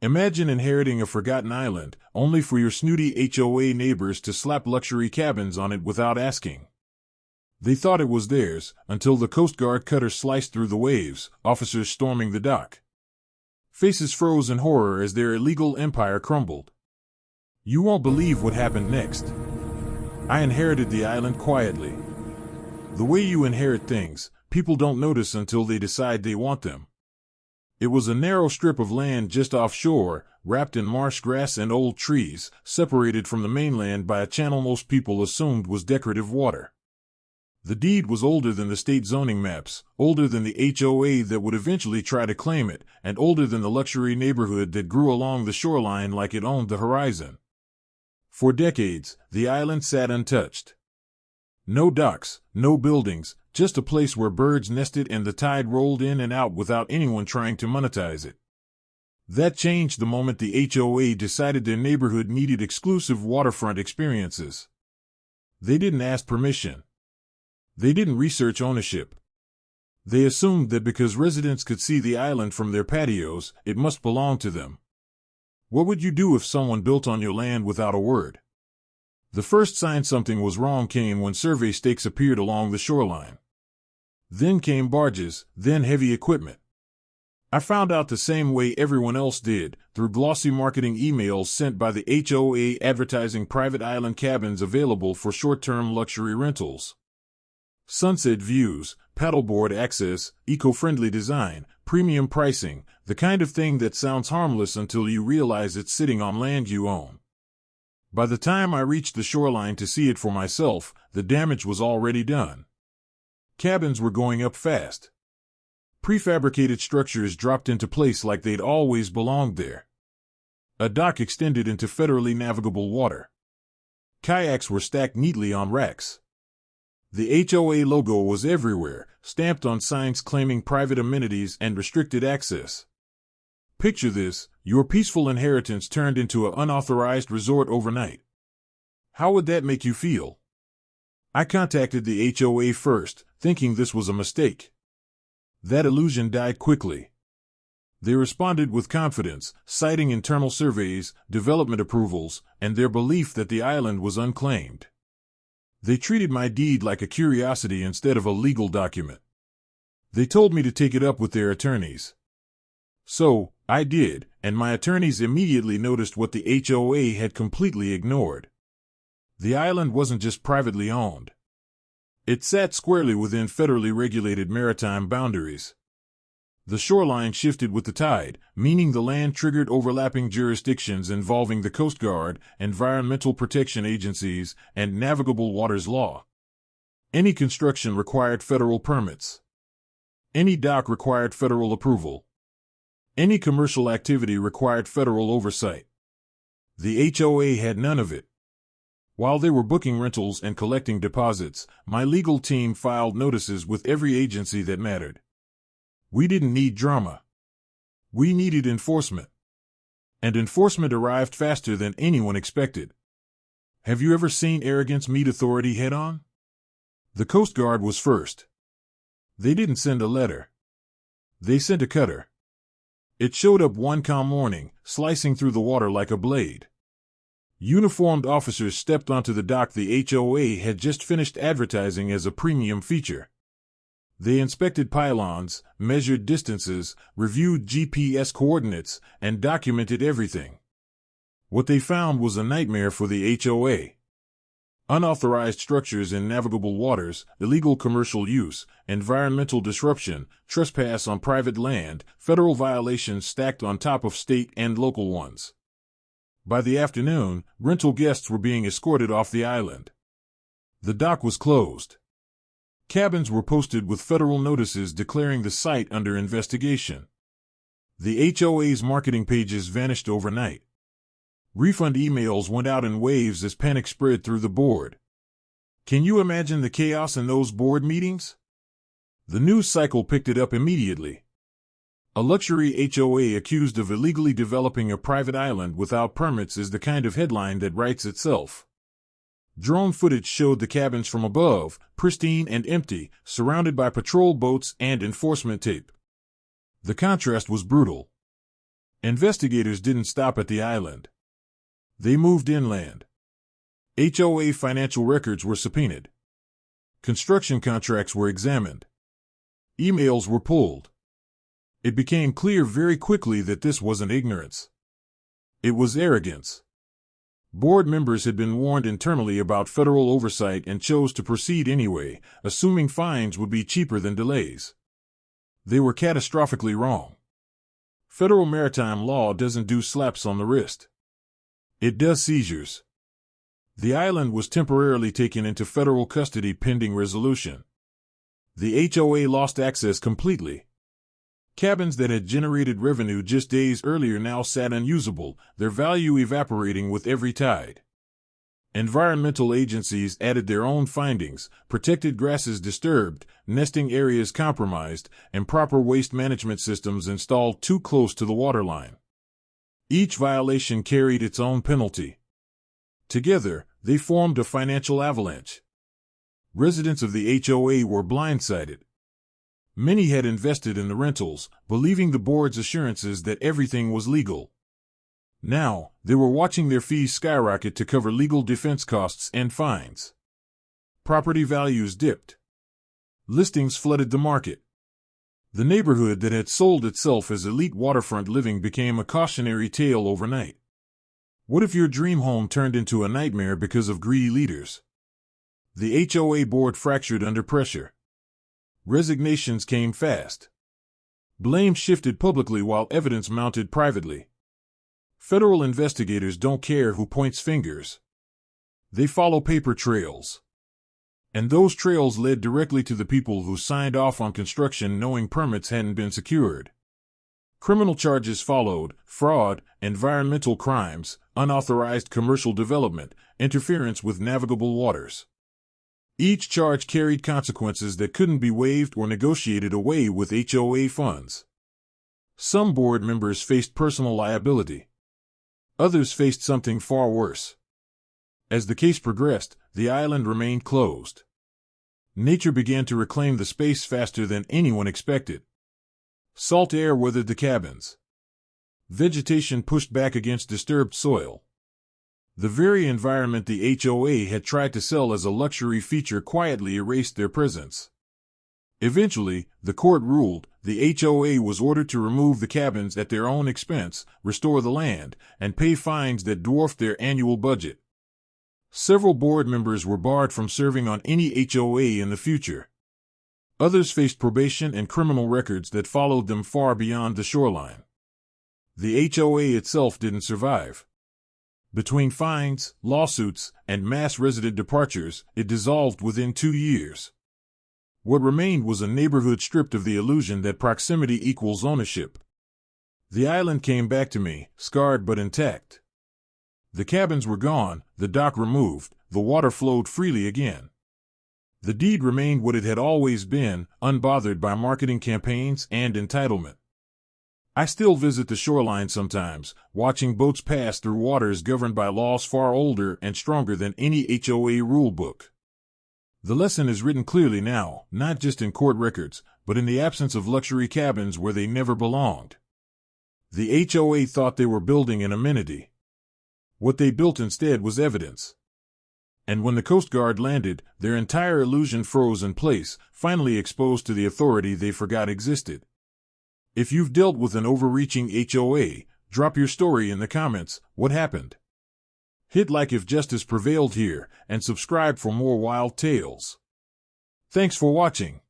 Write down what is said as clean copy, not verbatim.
Imagine inheriting a forgotten island, only for your snooty HOA neighbors to slap luxury cabins on it without asking. They thought it was theirs, until the Coast Guard cutter sliced through the waves, officers storming the dock. Faces froze in horror as their illegal empire crumbled. You won't believe what happened next. I inherited the island quietly. The way you inherit things, people don't notice until they decide they want them. It was a narrow strip of land just offshore, wrapped in marsh grass and old trees, separated from the mainland by a channel most people assumed was decorative water. The deed was older than the state zoning maps, older than the HOA that would eventually try to claim it, and older than the luxury neighborhood that grew along the shoreline like it owned the horizon. For decades, the island sat untouched. No docks, no buildings, just a place where birds nested and the tide rolled in and out without anyone trying to monetize it. That changed the moment the HOA decided their neighborhood needed exclusive waterfront experiences. They didn't ask permission. They didn't research ownership. They assumed that because residents could see the island from their patios, it must belong to them. What would you do if someone built on your land without a word? The first sign something was wrong came when survey stakes appeared along the shoreline. Then came barges, then heavy equipment. I found out the same way everyone else did, through glossy marketing emails sent by the HOA advertising private island cabins available for short-term luxury rentals. Sunset views, paddleboard access, eco-friendly design, premium pricing, the kind of thing that sounds harmless until you realize it's sitting on land you own. By the time I reached the shoreline to see it for myself, the damage was already done. Cabins were going up fast. Prefabricated structures dropped into place like they'd always belonged there. A dock extended into federally navigable water. Kayaks were stacked neatly on racks. The HOA logo was everywhere, stamped on signs claiming private amenities and restricted access. Picture this, your peaceful inheritance turned into an unauthorized resort overnight. How would that make you feel? I contacted the HOA first, thinking this was a mistake. That illusion died quickly. They responded with confidence, citing internal surveys, development approvals, and their belief that the island was unclaimed. They treated my deed like a curiosity instead of a legal document. They told me to take it up with their attorneys. So, I did, and my attorneys immediately noticed what the HOA had completely ignored. The island wasn't just privately owned. It sat squarely within federally regulated maritime boundaries. The shoreline shifted with the tide, meaning the land triggered overlapping jurisdictions involving the Coast Guard, environmental protection agencies, and navigable waters law. Any construction required federal permits. Any dock required federal approval. Any commercial activity required federal oversight. The HOA had none of it. While they were booking rentals and collecting deposits, my legal team filed notices with every agency that mattered. We didn't need drama. We needed enforcement. And enforcement arrived faster than anyone expected. Have you ever seen arrogance meet authority head-on? The Coast Guard was first. They didn't send a letter. They sent a cutter. It showed up one calm morning, slicing through the water like a blade. Uniformed officers stepped onto the dock the HOA had just finished advertising as a premium feature. They inspected pylons, measured distances, reviewed GPS coordinates, and documented everything. What they found was a nightmare for the HOA. Unauthorized structures in navigable waters, illegal commercial use, environmental disruption, trespass on private land, federal violations stacked on top of state and local ones. By the afternoon, rental guests were being escorted off the island. The dock was closed. Cabins were posted with federal notices declaring the site under investigation. The HOA's marketing pages vanished overnight. Refund emails went out in waves as panic spread through the board. Can you imagine the chaos in those board meetings? The news cycle picked it up immediately. A luxury HOA accused of illegally developing a private island without permits is the kind of headline that writes itself. Drone footage showed the cabins from above, pristine and empty, surrounded by patrol boats and enforcement tape. The contrast was brutal. Investigators didn't stop at the island. They moved inland. HOA financial records were subpoenaed. Construction contracts were examined. Emails were pulled. It became clear very quickly that this wasn't ignorance. It was arrogance. Board members had been warned internally about federal oversight and chose to proceed anyway, assuming fines would be cheaper than delays. They were catastrophically wrong. Federal maritime law doesn't do slaps on the wrist. It does seizures. The island was temporarily taken into federal custody pending resolution. The HOA lost access completely. Cabins that had generated revenue just days earlier now sat unusable, their value evaporating with every tide. Environmental agencies added their own findings: protected grasses disturbed, nesting areas compromised, and proper waste management systems installed too close to the waterline. Each violation carried its own penalty. Together, they formed a financial avalanche. Residents of the HOA were blindsided. Many had invested in the rentals, believing the board's assurances that everything was legal. Now, they were watching their fees skyrocket to cover legal defense costs and fines. Property values dipped. Listings flooded the market. The neighborhood that had sold itself as elite waterfront living became a cautionary tale overnight. What if your dream home turned into a nightmare because of greedy leaders? The HOA board fractured under pressure. Resignations came fast. Blame shifted publicly while evidence mounted privately. Federal investigators don't care who points fingers. They follow paper trails. And those trails led directly to the people who signed off on construction knowing permits hadn't been secured. Criminal charges followed: fraud, environmental crimes, unauthorized commercial development, interference with navigable waters. Each charge carried consequences that couldn't be waived or negotiated away with HOA funds. Some board members faced personal liability. Others faced something far worse. As the case progressed, the island remained closed. Nature began to reclaim the space faster than anyone expected. Salt air weathered the cabins. Vegetation pushed back against disturbed soil. The very environment the HOA had tried to sell as a luxury feature quietly erased their presence. Eventually, the court ruled the HOA was ordered to remove the cabins at their own expense, restore the land, and pay fines that dwarfed their annual budget. Several board members were barred from serving on any HOA in the future. Others faced probation and criminal records that followed them far beyond the shoreline. The HOA itself didn't survive. Between fines, lawsuits, and mass resident departures, it dissolved within 2 years. What remained was a neighborhood stripped of the illusion that proximity equals ownership. The island came back to me, scarred but intact. The cabins were gone, the dock removed, the water flowed freely again. The deed remained what it had always been, unbothered by marketing campaigns and entitlement. I still visit the shoreline sometimes, watching boats pass through waters governed by laws far older and stronger than any HOA rulebook. The lesson is written clearly now, not just in court records, but in the absence of luxury cabins where they never belonged. The HOA thought they were building an amenity. What they built instead was evidence. And when the Coast Guard landed, their entire illusion froze in place, finally exposed to the authority they forgot existed. If you've dealt with an overreaching HOA, drop your story in the comments. What happened? Hit like if justice prevailed here, and subscribe for more wild tales. Thanks for watching.